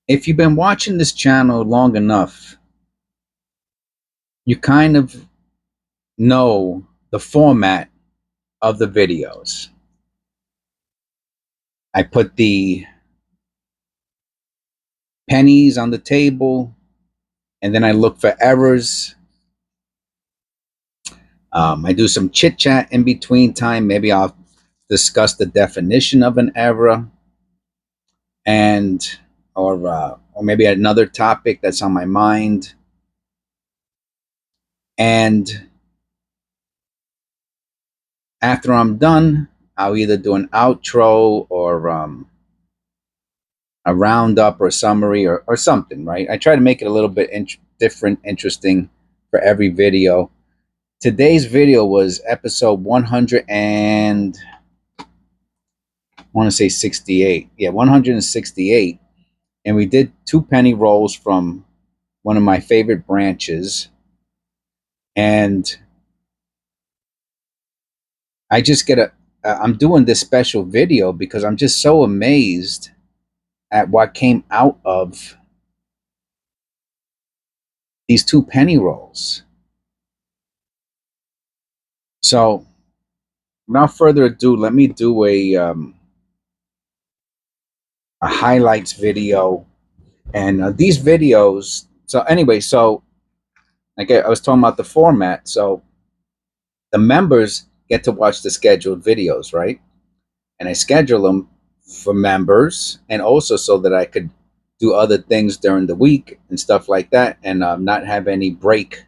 If you've been watching this channel long enough, you kind of know the format of the videos. I put the pennies on the table, and then I look for errors. I do some chit chat in between time. Maybe I'll discuss the definition of an error, and or maybe another topic that's on my mind. And after I'm done, I'll either do an outro or a roundup or a summary or something, right? I try to make it a little bit different, interesting for every video. Today's video was episode 100 and I want to say 68. Yeah, 168. And we did 2 penny rolls from one of my favorite branches. And I just I'm doing this special video because I'm just so amazed at what came out of these 2 penny rolls. So without further ado, let me do a highlights video. And these videos, so anyway, so like I was talking about the format. So the members get to watch the scheduled videos, right? And I schedule them for members, and also so that I could do other things during the week and stuff like that, and not have any break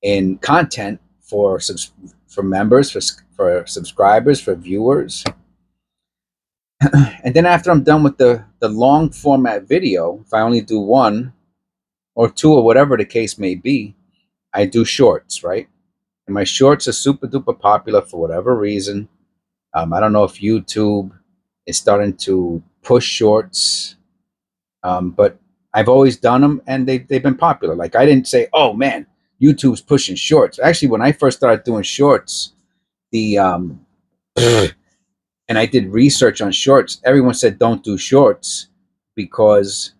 in content for members, for subscribers, for viewers. And then after I'm done with the long format video, if I only do 1 or 2 or whatever the case may be, I do shorts, right? And my shorts are super duper popular for whatever reason. I don't know if YouTube is starting to push shorts, but I've always done them, and they've been popular. Like, I didn't say, oh man, YouTube's pushing shorts. Actually, when I first started doing shorts, the and I did research on shorts, everyone said don't do shorts because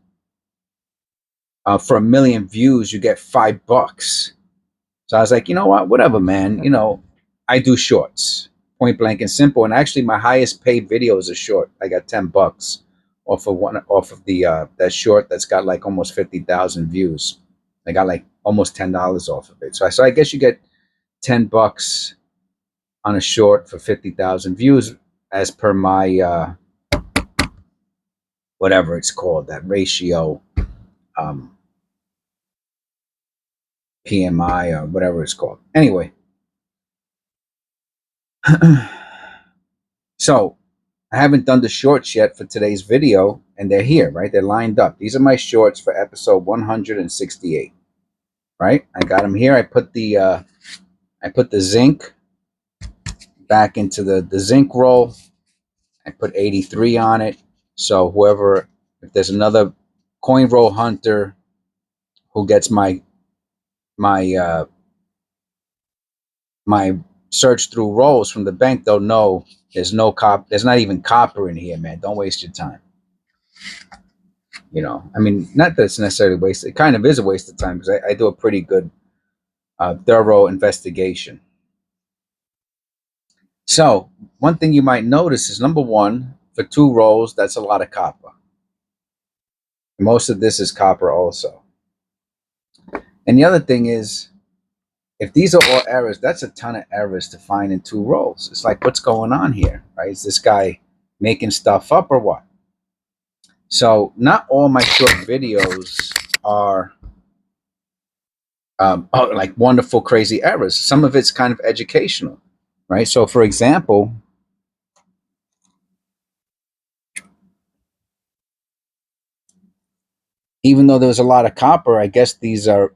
for 1 million views you get $5. So I was like, you know what, whatever, man. I do shorts, point blank and simple. And actually, my highest paid video is a short. I got $10 off of the that short that's got like almost 50,000 views. I got like almost $10 off of it. So I guess you get $10 on a short for 50,000 views, as per my whatever it's called, that ratio, PMI or whatever it's called. Anyway, so I haven't done the shorts yet for today's video, and they're here, right? They're lined up. These are my shorts for episode 168, right? I got them here. I put the zinc back into the zinc roll. I put 83 on it. So if there's another coin roll hunter who gets my search through rolls from the bank, they'll know there's not even copper in here, man. Don't waste your time. I mean, not that it's necessarily wasted. It kind of is a waste of time, because I do a pretty good, thorough investigation. So one thing you might notice is, number one, for 2 rolls, that's a lot of copper. Most of this is copper also. And the other thing is, if these are all errors, that's a ton of errors to find in 2 rolls. It's like, what's going on here, right? Is this guy making stuff up or what? So not all my short videos are like wonderful, crazy errors. Some of it's kind of educational, right? So for example, even though there's a lot of copper, I guess these are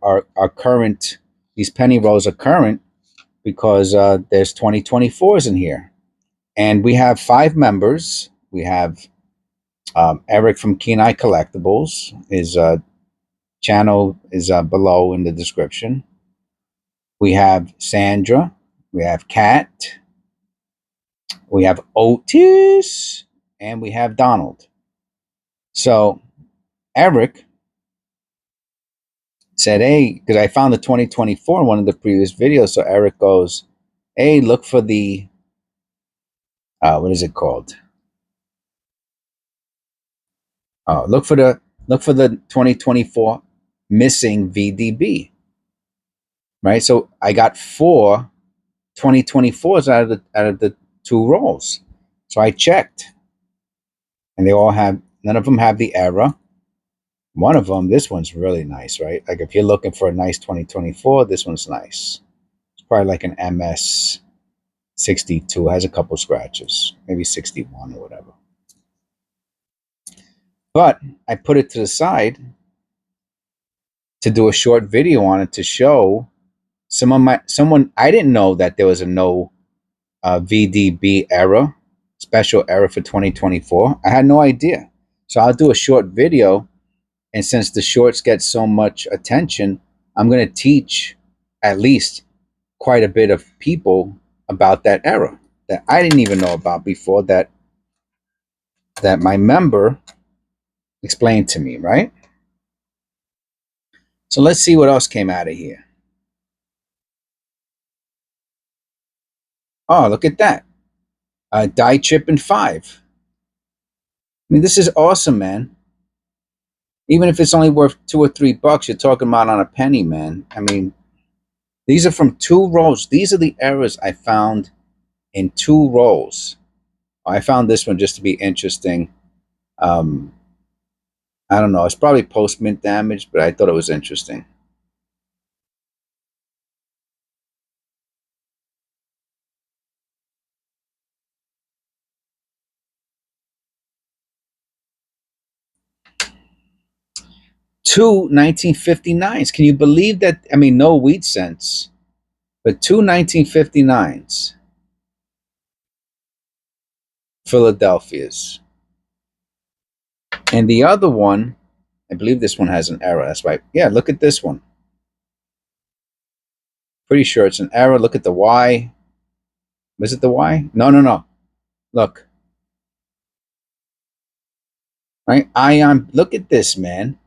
current. These penny rolls are current because there's 2024s in here. And we have 5 members. We have Eric from keeneEyeCollectables. His channel is below in the description. We have Sandra. We have Cat. We have Otis. And we have Donald. So Eric said, hey, because I found the 2024 in one of the previous videos. So Eric goes, hey, look for the, what is it called? Look for the 2024 missing VDB, right? So I got 4 2024s out of the 2 rolls. So I checked, and they all have, none of them have the error. One of them, this one's really nice, right? Like if you're looking for a nice 2024, this one's nice. It's probably like an MS 62, has a couple scratches, maybe 61 or whatever. But I put it to the side to do a short video on it to show someone. I didn't know that there was a no VDB error, special error for 2024. I had no idea. So I'll do a short video, and since the shorts get so much attention, I'm going to teach at least quite a bit of people about that error that I didn't even know about before, that my member explained to me, right? So let's see what else came out of here. Oh, look at that. Die chip in 5. I mean, this is awesome, man. Even if it's only worth $2 or $3, you're talking about on a penny, man. I mean, these are from 2 rolls. These are the errors I found in 2 rolls. I found this one just to be interesting. I don't know. It's probably post-mint damage, but I thought it was interesting. Two 1959s. Can you believe that? I mean, no wheat cents, but 2 1959s. Philadelphia's. And the other one, I believe this one has an error. That's right. Yeah, look at this one. Pretty sure it's an error. Look at the Y. Was it the Y? No. Look. Right? Ion. Look at this, man.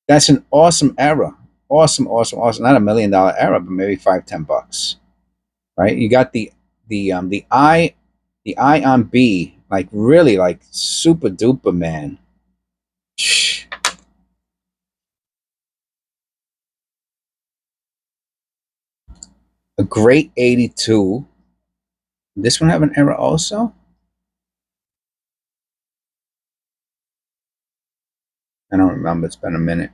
That's an awesome error. Awesome. Not $1 million error, but maybe $5-10. Right? You got the I on B, like really like super duper, man. Shh. A great 82. This one have an error also? I don't remember. It's been a minute.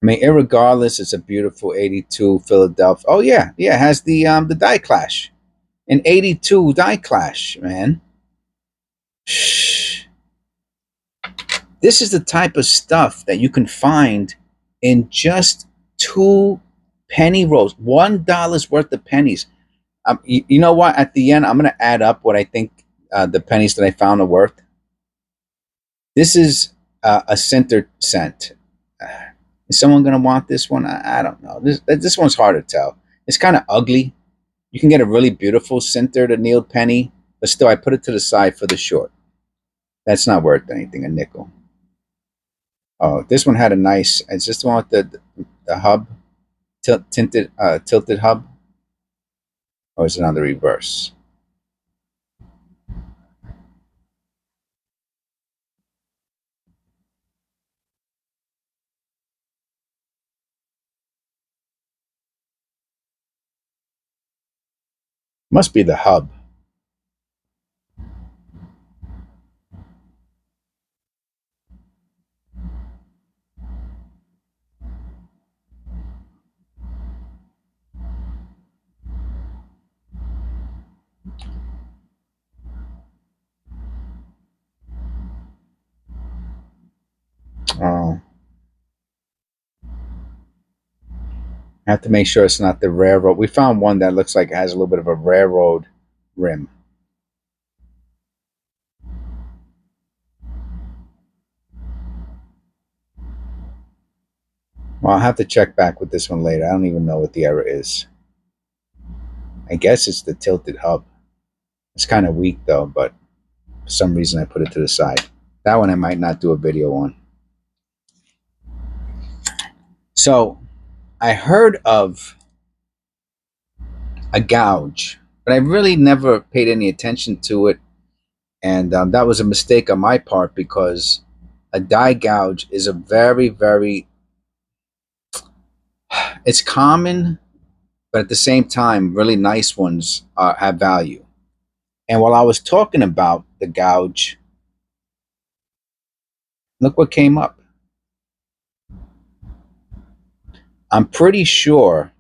I mean, irregardless, it's a beautiful 82 Philadelphia. Oh yeah, it has the die clash. An 82 die clash, man. Shh. This is the type of stuff that you can find in just 2 penny rolls. $1 worth of pennies. You know what? At the end, I'm going to add up what I think the pennies that I found are worth. This is a center cent. Is someone going to want this one? I don't know. This one's hard to tell. It's kind of ugly. You can get a really beautiful centered annealed penny, but still, I put it to the side for the short. That's not worth anything, a nickel. Oh, this one had a nice, it's just the one with the hub, tilted hub. Or is it on the reverse? Must be the hub. Oh. I have to make sure it's not the railroad. We found one that looks like it has a little bit of a railroad rim. Well, I'll have to check back with this one later. I don't even know what the error is. I guess it's the tilted hub. It's kind of weak though, but for some reason I put it to the side. That one I might not do a video on. So I heard of a gouge, but I really never paid any attention to it. And that was a mistake on my part, because a dye gouge is a very, very, it's common, but at the same time, really nice ones have value. And while I was talking about the gouge, look what came up. I'm pretty sure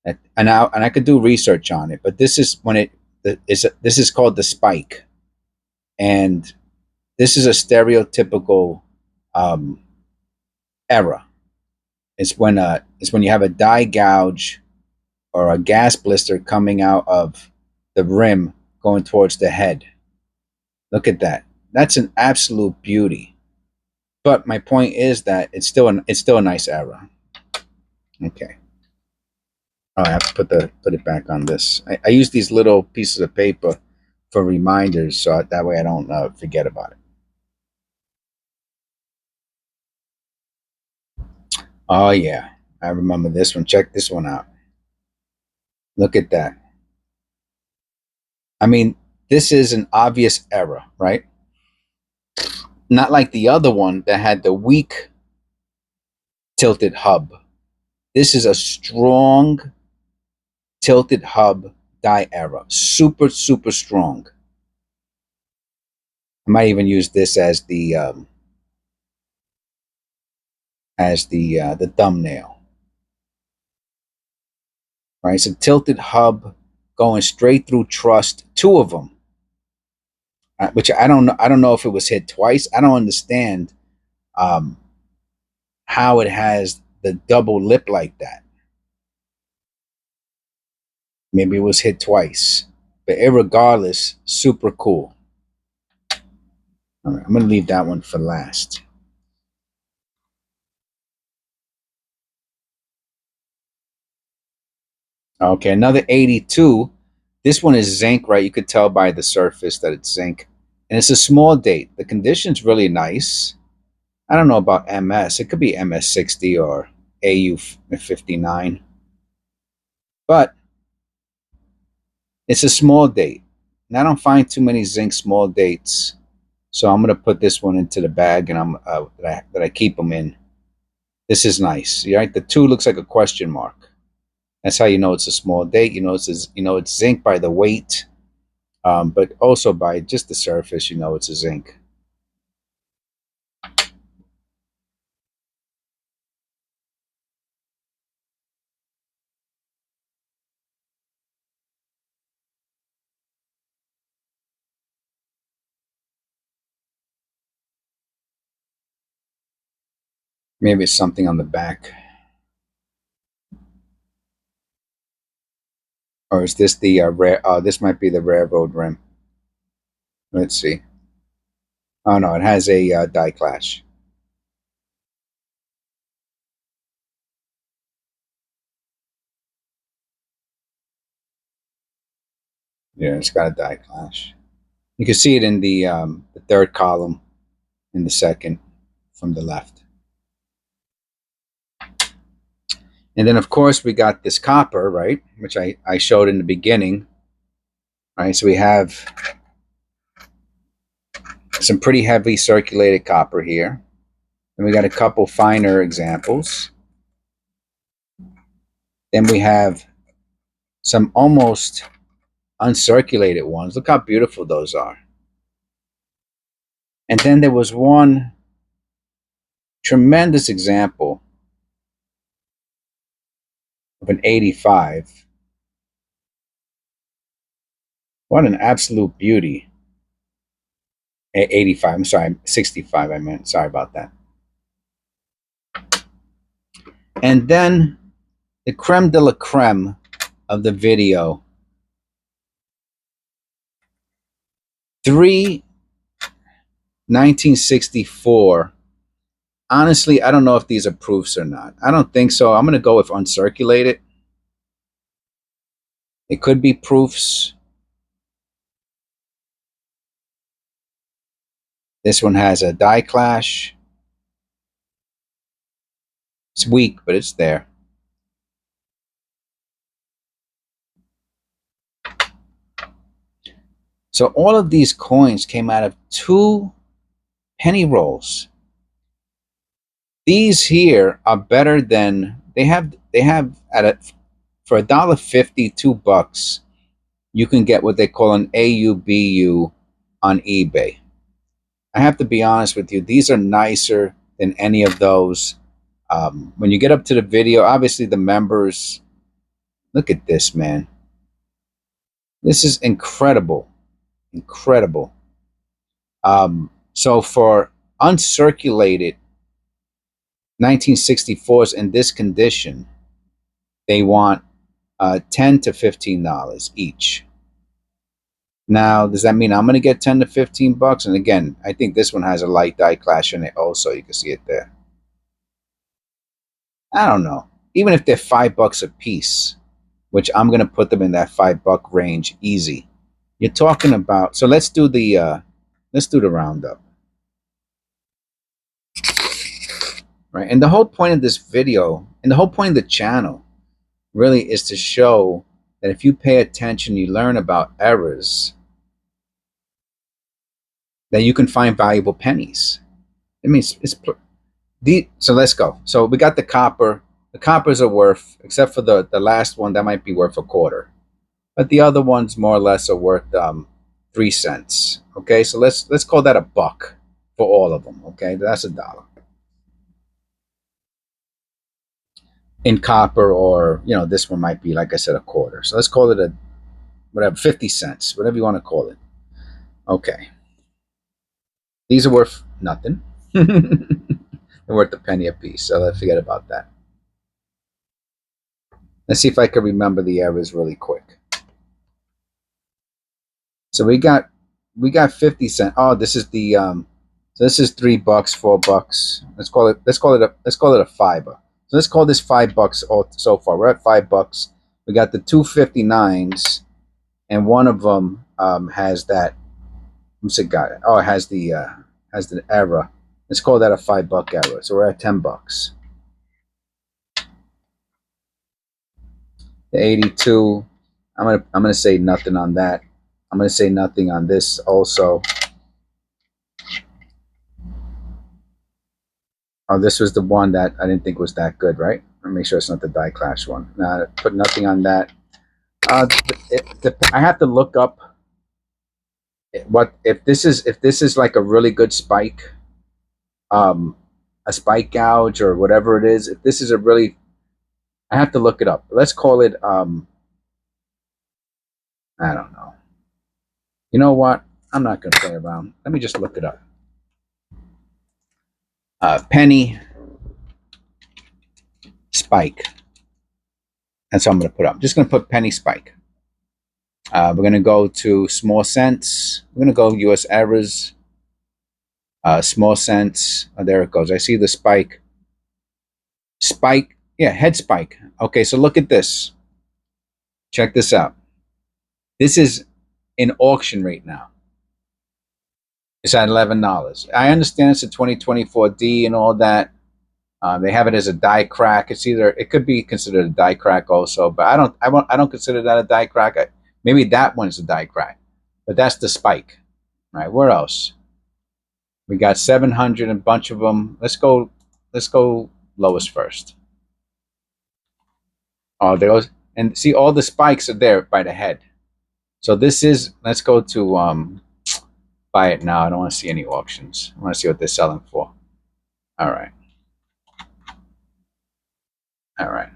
that, and I could do research on it, but this is when this is called the spike, and this is a stereotypical um, error. It's when you have a dye gouge or a gas blister coming out of the rim going towards the head. Look at that. That's an absolute beauty. But my point is that it's still a nice error. Okay. Oh, I have to put it back on this. I use these little pieces of paper for reminders, so that way I don't forget about it. Oh yeah, I remember this one. Check this one out. Look at that. I mean, this is an obvious error, right? Not like the other one that had the weak tilted hub. This is a strong tilted hub dye error. Super, super strong. I might even use this as the thumbnail. Right, it's a tilted hub going straight through trust. Two of them, which I don't know. I don't know if it was hit twice. I don't understand how it has the double lip like that. Maybe it was hit twice, but irregardless, super cool. All right, I'm gonna leave that one for last. Okay, another 82. This one is zinc, right? You could tell by the surface that it's zinc. And it's a small date. The condition's really nice. I don't know about MS. It could be MS 60 or AU 59. But it's a small date. And I don't find too many zinc small dates. So I'm going to put this one into the bag, and I'm that I keep them in. This is nice. Right? The 2 looks like a question mark. That's how you know it's a small date. You know it's zinc by the weight, but also by just the surface. You know it's a zinc. Maybe it's something on the back. Or is this the rare? This might be the railroad rim. Let's see. Oh no, it has a die clash. Yeah, it's got a die clash. You can see it in the third column, in the second from the left. And then of course we got this copper, right? Which I showed in the beginning. All right, so we have some pretty heavy circulated copper here. And we got a couple finer examples. Then we have some almost uncirculated ones. Look how beautiful those are. And then there was one tremendous example of an 85. What an absolute beauty. 85, I'm sorry, 65 I meant. Sorry about that. And then the creme de la creme of the video. 3 1964. Honestly, I don't know if these are proofs or not. I don't think so. I'm going to go with uncirculated. It could be proofs. This one has a die clash. It's weak, but it's there. So all of these coins came out of 2 penny rolls. These here are better than they have at a for $1.50, $2. You can get what they call an AUBU on eBay. I have to be honest with you, these are nicer than any of those. When you get up to the video, obviously the members, look at this, man. This is incredible. Incredible. So for uncirculated 1964s in this condition, they want $10 to $15 each. Now, does that mean I'm going to get 10 to 15 bucks? And again, I think this one has a light die clash in it also. You can see it there. I don't know. Even if they're $5 a piece, which I'm going to put them in that $5 range easy. You're talking about, so let's do the roundup. Right? And the whole point of this video, and the whole point of the channel really is to show that if you pay attention, you learn about errors, that you can find valuable pennies. I mean, so let's go. So we got the copper. The coppers are worth, except for the last one, that might be worth a quarter. But the other ones more or less are worth 3 cents. Okay, so let's call that $1 for all of them. Okay, that's $1. In copper, or this one might be, like I said, a quarter. So let's call it whatever, 50 cents, whatever you want to call it. Okay. These are worth nothing. They're worth a penny a piece, so let's forget about that. Let's see if I can remember the errors really quick. So we got 50 cents. Oh, this is the so this is $3, $4. Let's call it a fiver. So let's call this $5 all so far. We're at $5. We got the 259s, and one of them has that. What's it got? Oh, it has the error. Let's call that a $5 error. So we're at $10. The 82. I'm gonna say nothing on that. I'm gonna say nothing on this also. Oh, this was the one that I didn't think was that good, right? Let me make sure it's not the die clash one. No, put nothing on that. I have to look up what if this is like a really good spike, a spike gouge or whatever it is. If this is a really, I have to look it up. Let's call it I don't know. You know what? I'm not gonna play around. Let me just look it up. Penny spike. That's what I'm gonna put up. I'm just gonna put penny spike. We're going to go to small cents. We're going to go US errors. Small cents. Oh, there it goes. I see the spike. Spike. Yeah, head spike. Okay, so look at this. Check this out. This is in auction right now. It's at $11. I understand it's a 2024D and all that. They have it as a die crack. It could be considered a die crack also, but I don't consider that a die crack. Maybe that one's a die crack, but that's the spike. All right, where else? We got 700, a bunch of them. Let's go lowest first. Oh, there goes. And see, all the spikes are there by the head. So this is, let's go to buy it now. I don't want to see any auctions. I want to see what they're selling for. All right. All right.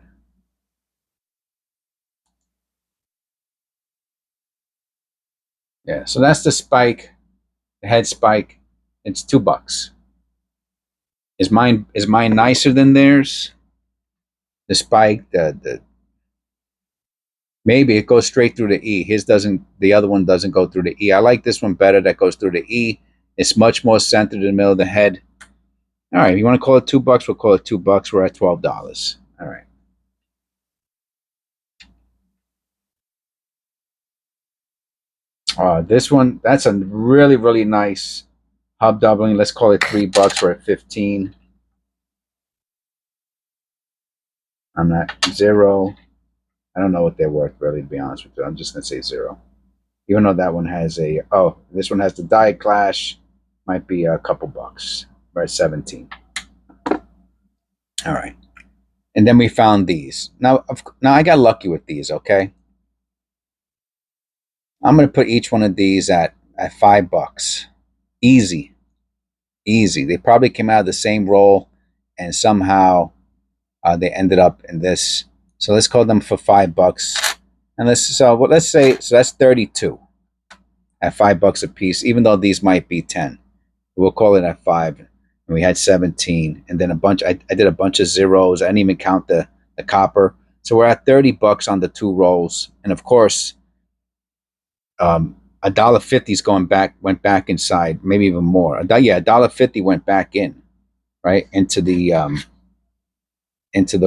Yeah, so that's the spike, the head spike. It's $2. Is mine nicer than theirs? The spike, maybe it goes straight through the E. His doesn't. The other one doesn't go through the E. I like this one better. That goes through the E. It's much more centered in the middle of the head. All right, if you want to call it $2, we'll call it $2. We're at $12. All right. This one, that's a really, really nice Hobdoubling, let's call it $3. We're at 15. I'm not 0. I don't know what they're worth, really, to be honest with you. I'm just going to say 0. Even though that one has a, oh, this one has the die clash. Might be a couple bucks. We're at 17. All right. And then we found these. Now I got lucky with these, okay? I'm going to put each one of these at $5. Easy. Easy. They probably came out of the same roll, and somehow they ended up in this. So let's call them for $5. And let's say that's 32 at $5 a piece, even though these might be 10. We'll call it at 5. And we had 17, and then a bunch. I did a bunch of zeros. I didn't even count the copper. So we're at $30 on the 2 rolls, and of course, $1.50 went back inside, maybe even more. $1.50 went back in, right, into the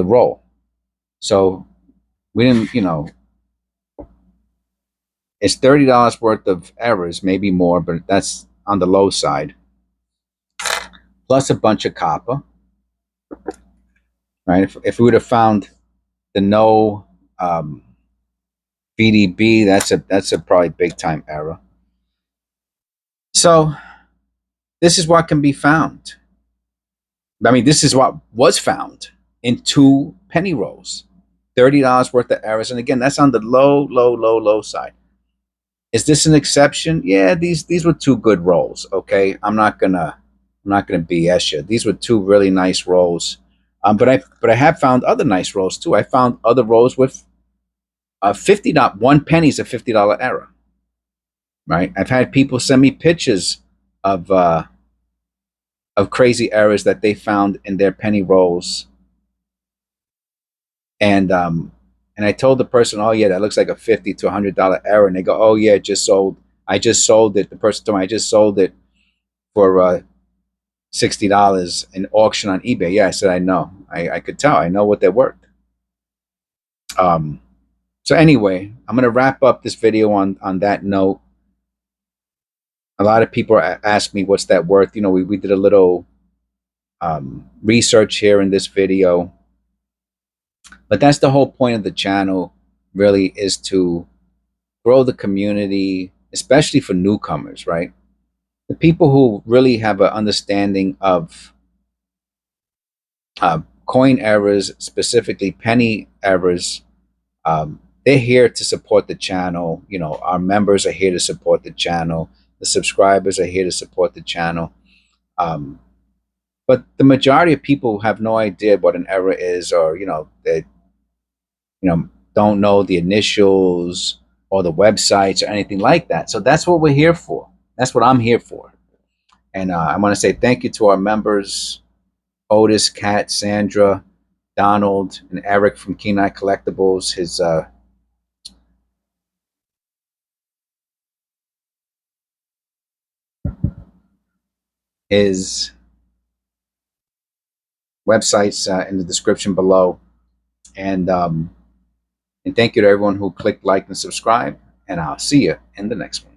roll. So we didn't, it's $30 worth of errors, maybe more, but that's on the low side. Plus a bunch of copper, right? If we would have found the no VDB, that's a probably big time error. So this is what can be found. I mean, this is what was found in 2 penny rolls. $30 worth of errors. And again, that's on the low side. Is this an exception? Yeah, these were 2 good rolls. Okay. I'm not gonna BS you. These were 2 really nice rolls. But I have found other nice rolls too. I found other rolls with $50, 1 penny is a $50 error. Right? I've had people send me pictures of crazy errors that they found in their penny rolls. And I told the person, oh yeah, that looks like a $50 to $100 error. And they go, oh yeah, I just sold it. The person told me I just sold it for $60 in auction on eBay. Yeah, I said, I know. I could tell. I know what they're worth. So anyway, I'm going to wrap up this video on that note. A lot of people ask me, what's that worth? We did a little research here in this video. But that's the whole point of the channel, really, is to grow the community, especially for newcomers, right? The people who really have an understanding of coin errors, specifically penny errors, they're here to support the channel. Our members are here to support the channel. The subscribers are here to support the channel. But the majority of people have no idea what an error is, or they don't know the initials or the websites or anything like that. So that's what we're here for. That's what I'm here for. And I want to say thank you to our members, Otis, Cat, Sandra, Donald, and Eric from keeneEyeCollectables. His website's in the description below. And thank you to everyone who clicked like and subscribe. And I'll see you in the next one.